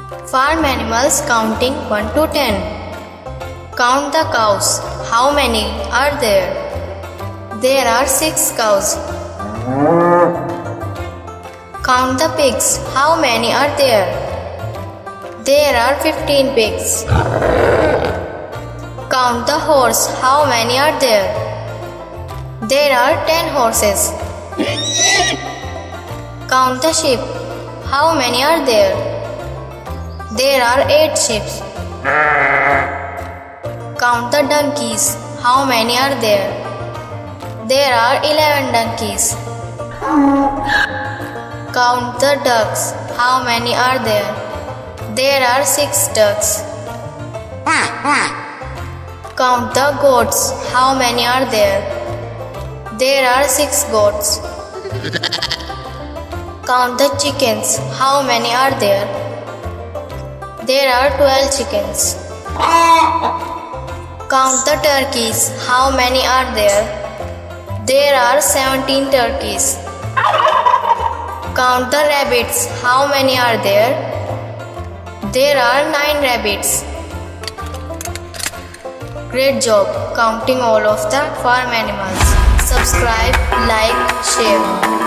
Farm animals counting 1 to 10. Count the cows. How many are there? There are 6 cows. Count the pigs. How many are there? There are 15 pigs. Count the horse. How many are there? There are 10 horses. Count the sheep. How many are there? There are 8 sheep. Count the donkeys. How many are there? There are 11 donkeys. Count the ducks. How many are there? There are 6 ducks. Count the goats. How many are there? There are 6 goats. Count the chickens. How many are there? There are 12 chickens. Count the turkeys. How many are there? There are 17 turkeys. Count the rabbits. How many are there? There are 9 rabbits. Great job counting all of the farm animals. Subscribe, like, share.